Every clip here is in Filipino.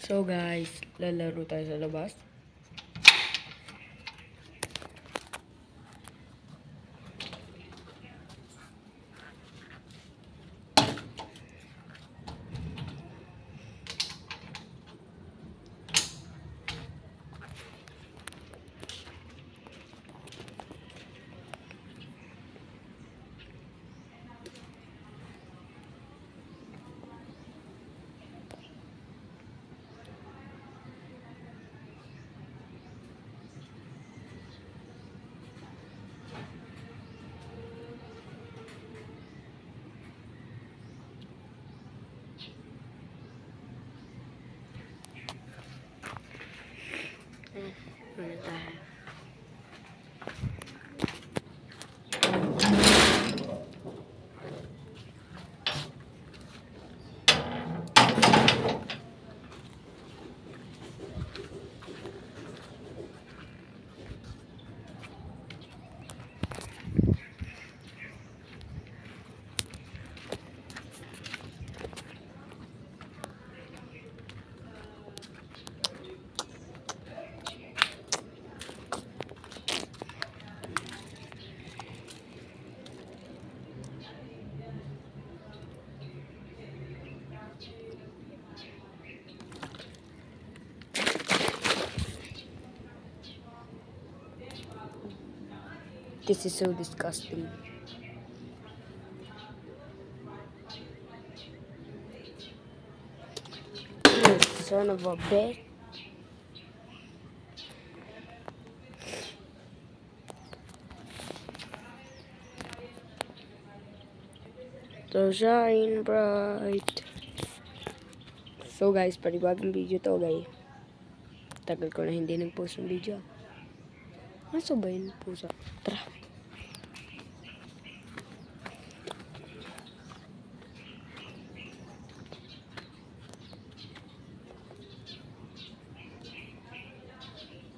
So guys, lalaro tayo sa labas. Ano tayo? This is so disgusting. You son of a bitch. So shine bright. So guys, panibagong video to guys. Tagal ko na hindi nag-post ng video. Nasa ba yun pusa? Tara.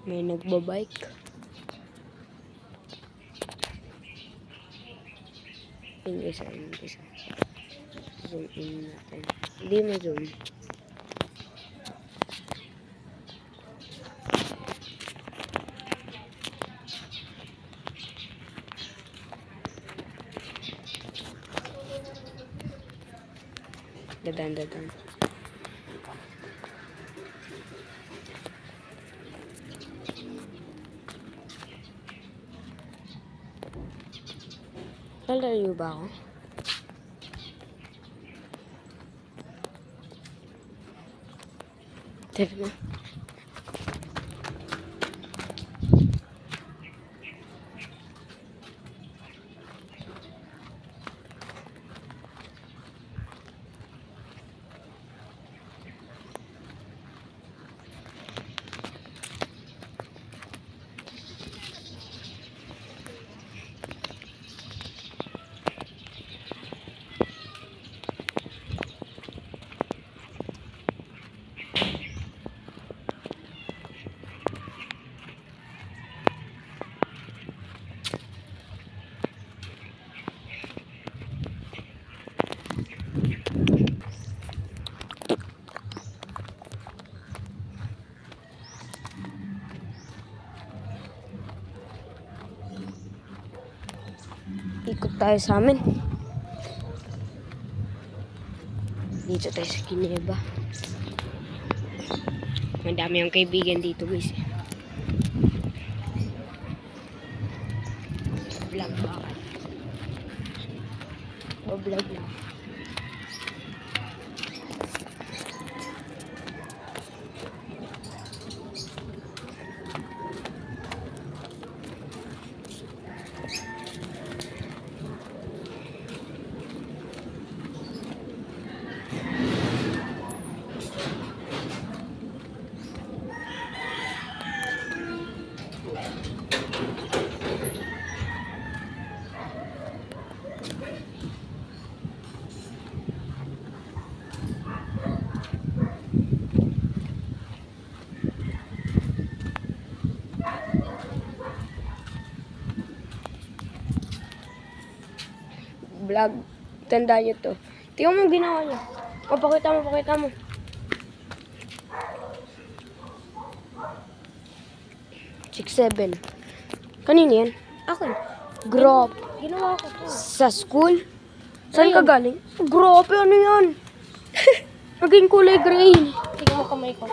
May nagbabike. Isa. Zoom in natin. Hindi mo zoom. Dadan. Lalayo ba ako? Tara na. Ikot tayo sa amin. Dito tayo sa Ginebra. Madami ang kaibigan dito guys. Vlog ba? Vlog lang. Vlog. Tandaan nyo to. Tingnan mo ginawa niya. Pakita mo. 6-7. Kanina yan? Akin. Grop. Ginawa ko to. Sa school? Saan ka galing? Grabe, ano yan? Naging kulay gray. Tingnan mo kamay ko.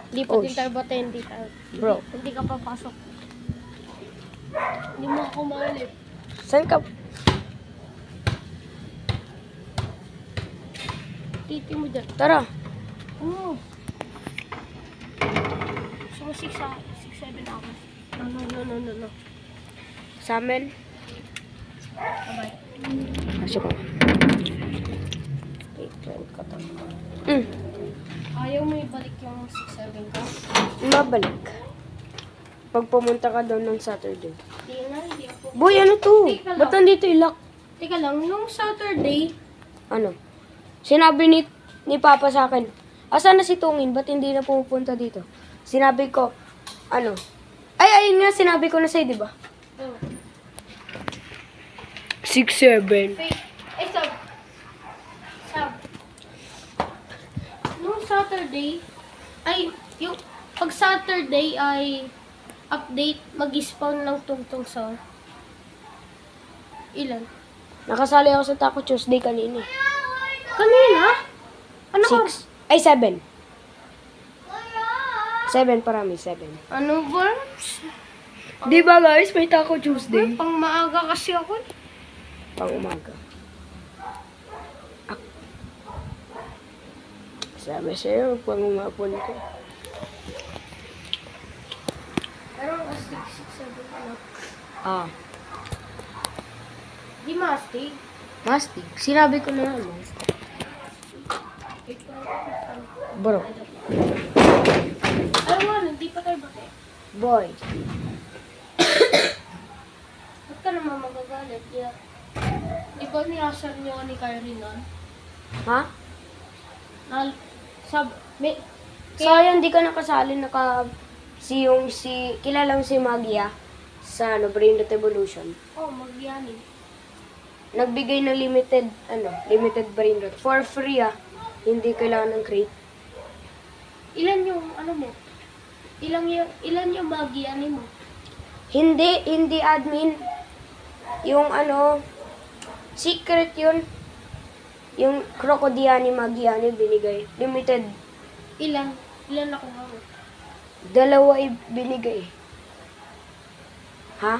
Hindi pa Oh, din tayo bata, hindi tayo. Bro. Hindi ka papasok. Hindi mo ako maalip. Saan ka? Titi mo dyan. Tara. Oo. So, 6-7 hours. No. Sa amin. Bye-bye. Kasi ko. Wait, friend ko to. Ayaw mo ibalik yung 6-7 ka? Mabalik. Pag pumunta ka doon ng Saturday. Hindi ako. Boy, ano to? Teka lang. Ba't nandito ilak? Teka lang, nung Saturday, Ano? Sinabi ni Papa sa akin, asan na si Tungin? Ba't hindi na pumupunta dito? Sinabi ko, ano? Ay, ayun nga, sinabi ko na sa'yo, di ba? oh, 6-7. wait, Sab. Nung Saturday, pag Saturday ay update, mag-spawn ng tungtong sa ilan? Nakasali ako sa Taco Tuesday kanina. Kanina? Ano ka? 6. Ay, 7. 7 parami, 7. Ano ba? Di ba guys, may Taco Tuesday? Pang maaga kasi ako. Pang umaga. Sabi sa'yo, pang umapon ko. Pero 6-7 ano? Ah, Di mastig. mastig. Sinabi ko na nga, mastig. Bro, Ano nga, hindi pa tayo bate. boy. Ba't ka naman magagalit? Di ba niyasar niyo ni Kyrie nun? Ha? May, Sayang di ka nakasali, kilalang si Magia sa Brain Rot Evolution. magyanin. Nagbigay ng limited Brain Rot. For free hindi kailangan ng crate. Ilan yung, mo? Ilan yung magyanin mo? Hindi admin. Yung secret yun. Yung Crocodiani Magiani binigay. Limited. Ilan ako nga? 2 binigay. Ha?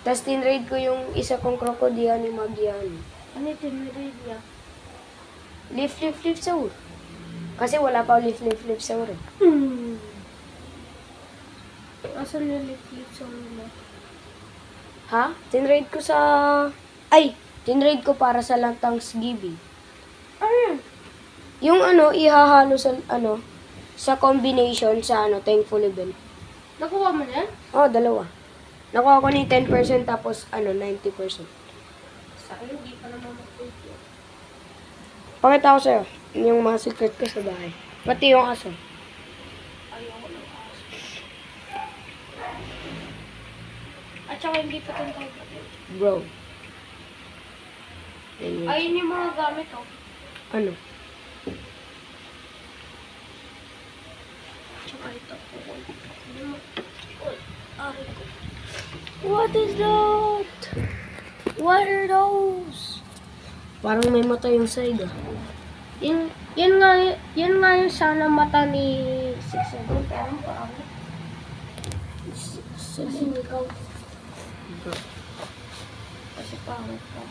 Tapos tinrade ko yung isa kong Crocodiani Magiani. Ano yung tinrade niya? Leaf Sour. Kasi wala pa Leaf Sour eh. Asan yung liquid song mo? Ha? Tinrade ko para sa Thanksgiving. Ano? Yung ihahalo sa combination sa Thankful Event. Nakuha mo na yan? Oh, 2. Nakuha ko ni 10% tapos 90%. Sa akin, hindi pa naman mag-take. Pakita ko sa'yo yung mga secret ko sa bahay. Pati yung aso. Ayoko ng aso. At saka hindi pa tayo bate. Bro. Ayun. Ayun yung mga gamit ko. Ano? Tsaka ito. What is that? What are those? Parang may mata yung side Yan nga yung sana mata ni 6-7. Pero parang kasi ikaw. Kasi pangit ka.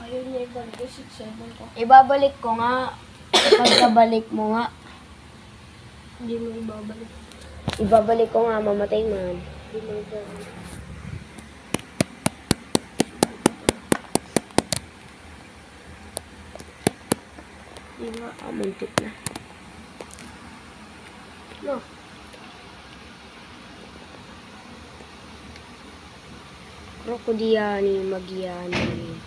Ayaw niya ibalik yung 6-7 ko. Ibabalik ko nga. Pagkabalik mo nga. Hindi mo ibabalik. Ibabalik ko nga, mamatay man. Hindi mo ibabalik. Hindi nga, muntik na. No. Crocodiani, Magiani.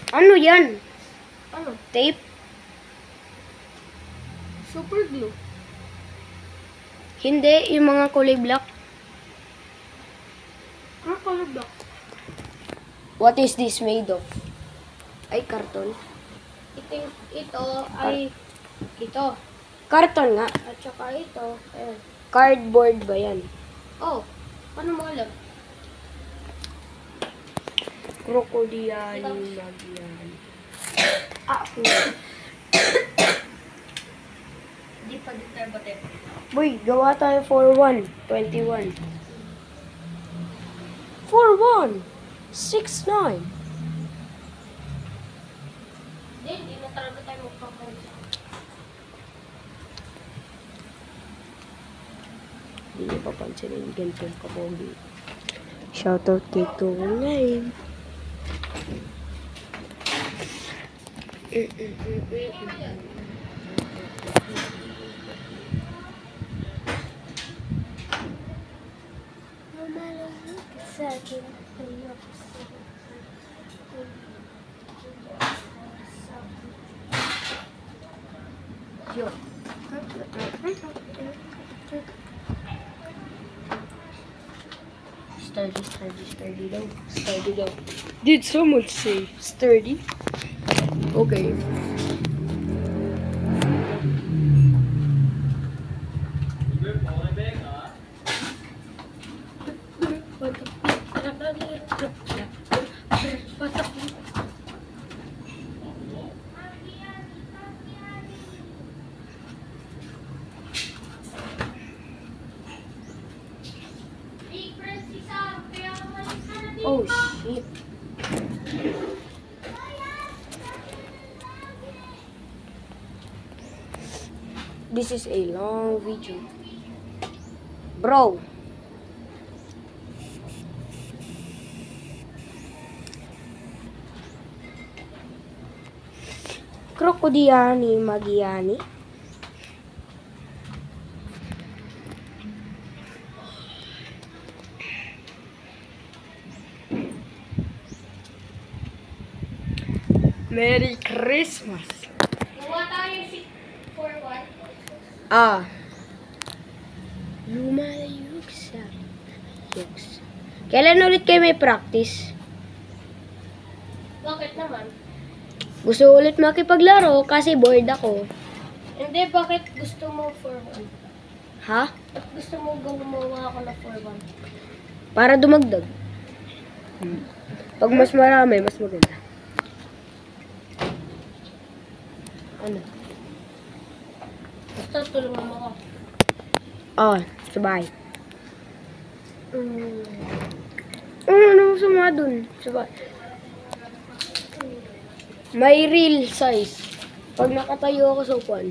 Ano yan? Ano? Tape? Super glue. Hindi, yung mga kulay black. Ano color block? What is this made of? Ay, karton. Ito ay ito. Karton nga. At saka ito. Ayan. Cardboard ba yan? Oh, paano mo alam? Krokodiyani, magyani. Ah, Hindi pa din tayo bate. boy, gawa tayo 4-1. 21. 4-1. 6-9. Hindi na talaga tayo magpapansin. Hindi niyo papansinin ganito yung kapogi. Shoutout kay Tunay. Sa akin, Yo. Sturdy daw. Sturdy daw. Did someone say sturdy? Okay. Oh shit. This is a long video. Bro. Krokodiyani, magyani. Merry Christmas. gawa tayo 4-1. Ah. Lumalayog sa yuks. Kailan ulit kayo may practice? Bakit naman? Gusto ulit makipaglaro kasi bored ako. Hindi, bakit gusto mo 4-1? Ha? Ba't gusto mo gumawa ako na 4-1? Para dumagdag. Pag mas marami, mas maganda. Ano? Basta tulungan mo ako. Oh, sabay. Ano sama dun? Sabay. May real size. Pag nakatayo ako sa upuan.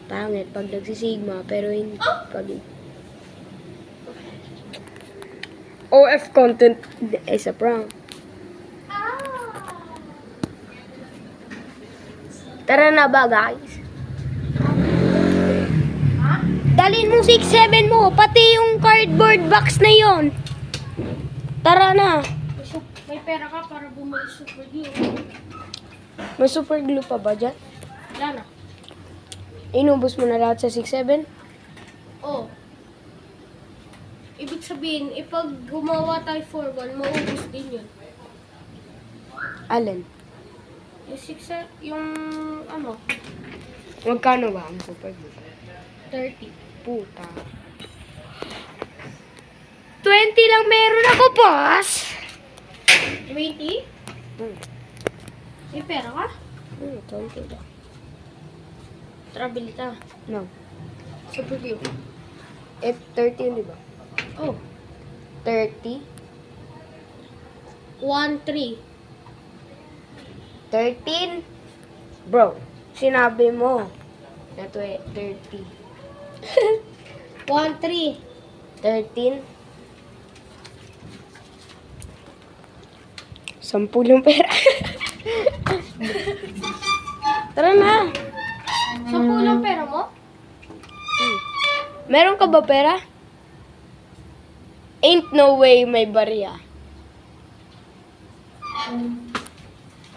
Pangit pag nagsisigma, pero hindi pag... OF content is a prank. Tara na ba, guys? Dalhin mo 6-7 mo, pati yung cardboard box na yon. Tara na. May pera ka para bumili super glue. May super glue pa ba dyan? Wala na. Inubos mo na lahat sa 6-7? Oh. Ibig sabihin, pag gumawa tayo 4-1, maubos din yun. Alin? Yung 6, yung ano, Magkano ba ang super glue? 30. Puta. 20 lang meron ako, boss! 20? May pera ka? 20 lang. Trabili ka. No. Super glue. 30 yun, di ba? Oh. 30? 1-3. 13? Bro, sinabi mo. Na 30. 1-3. 13? 10 yung pera. Tara na. 10 lang pera mo? Meron ka ba pera? Ain't no way may barya.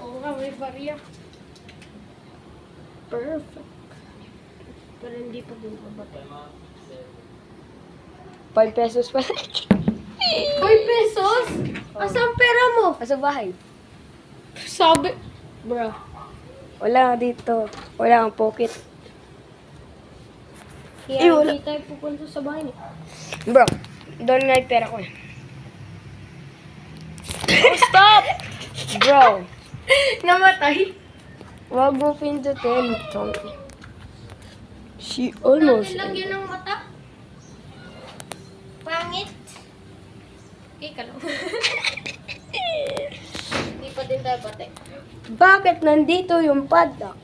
Oo nga, may barya. Perfect. Pero hindi pa din mabata. 5 pesos pa. 5 pesos? Asan pera mo? Nasa bahay. Sabi. Bro. Wala nga dito. Wala kang pocket. Kaya wala. hindi tayo pupunta sa bahay niya. Bro, doon nga yung pera ko eh. Stop! Bro, Namatay. wag mo pindutin. She almost. Lagyan ng mata. Pangit. Okay ka lang. Hindi pa din tayo pati. Bakit nandito yung padlock?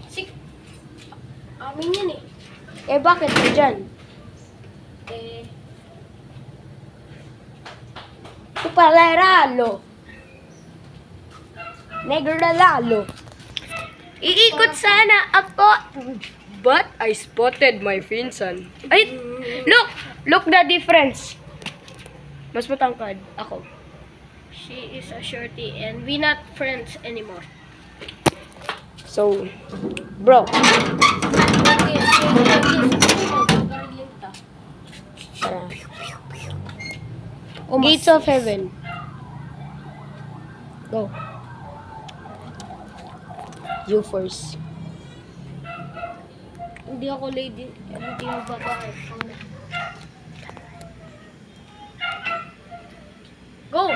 Amin yan eh. Eh, bakit dyan? Eh, Tupaleralo. Negralalo. Iikot sana ako. But I spotted my Vincent. Ay, look! Look the difference. Mas matangkad ako. she is a shorty and we not friends anymore. So, bro. Tara. Gates of Heaven. Go. You first. Hindi ako lady. Hindi ako babae. Go!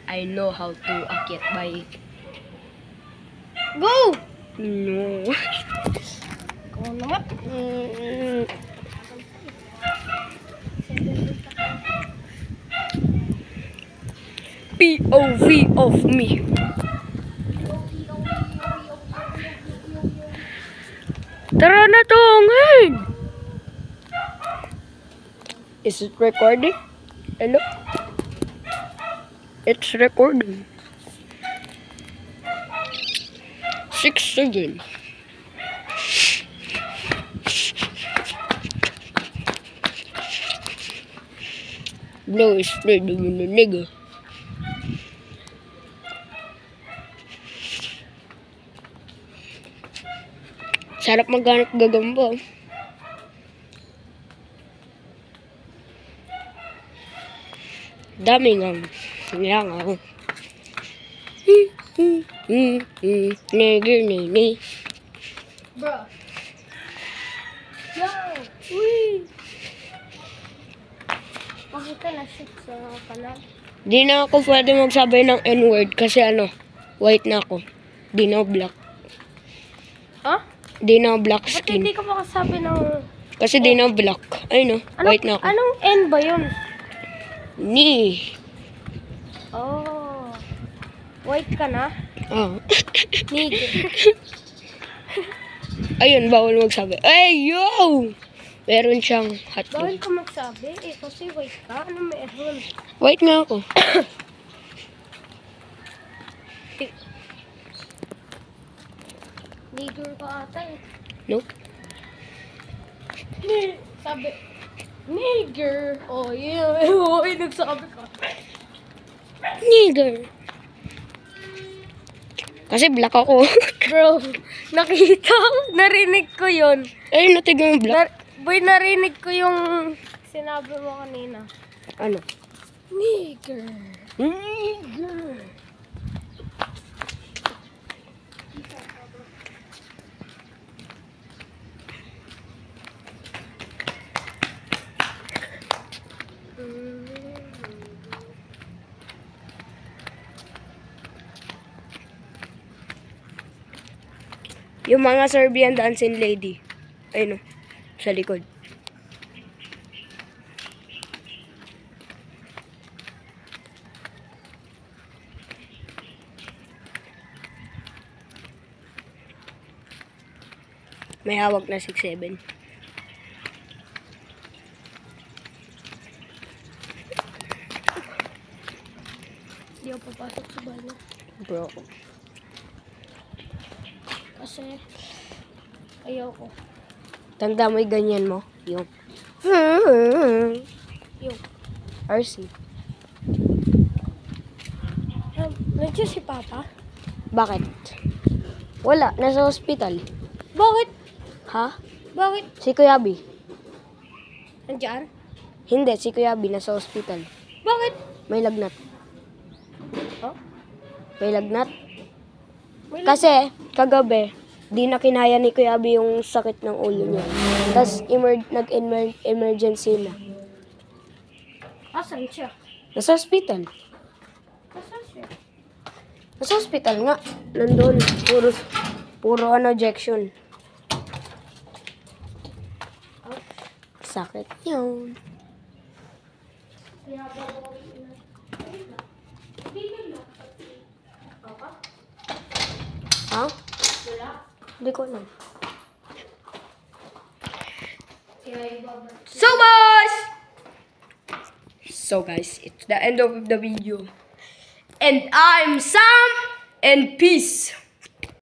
I know how to akyat bike. Go! No. Go naman. POV of me. Tara na tongin! Is it recording? Hello? It's recording. 6-7. Blow is spreading in the nigga. Sarap maghanap gagamba. Dami nga. Langaw. Nigga. Bro. Yo! Uy! Bakit ka na-shoot sa kanal? Di na ako pwede magsabi ng N-word kasi white na ako. Di na ako black. Ha? Di na ako black Ba't skin. hindi ka makasabi ng... Kasi di na ako black. Ay no, white na ako. Anong N ba yun? Ni. Oh. White ka na? Oh. Nigger. Ayun, bawal magsabi. Ay, yo! Meron siyang Bawal hotdog. ka magsabi. Eh, kasi white ka. Ano meron? White nga ako. Nigger ka ata eh. Nope. Sabi, nigger. Oh, yeah. Oo, nagsabi ka. Nigger. Kasi black ako. Bro, nakita, narinig ko yun. Ay, natigang black. Boy, narinig ko yung sinabi mo kanina. Ano? Nigger. Nigger. Yung mga Serbian dancing lady. Ayun o. Sa likod. May hawak na 6-7. Hindi ako papasok sa banyo. Bro. Kasi, ayoko. Tanda mo yung ganyan mo. Yung. Yung, RC. nandiyan si Papa? Bakit? Wala. Nasa hospital. Bakit? Ha? Bakit? Si Kuya Abi. Nandiyan? Hindi. Si Kuya Abi nasa hospital. Bakit? May lagnat. May lagnat. Kasi, kagabi, di na kinaya ni Kuya Abi yung sakit ng ulo niya. Tapos, nag-emergency na. Asan siya? Nasa hospital. Asan siya? Nasa hospital nga. Nandun. Puro injection. Sakit yun. Ha? Hindi ko alam. So guys, it's the end of the video. And I'm Sam, and peace.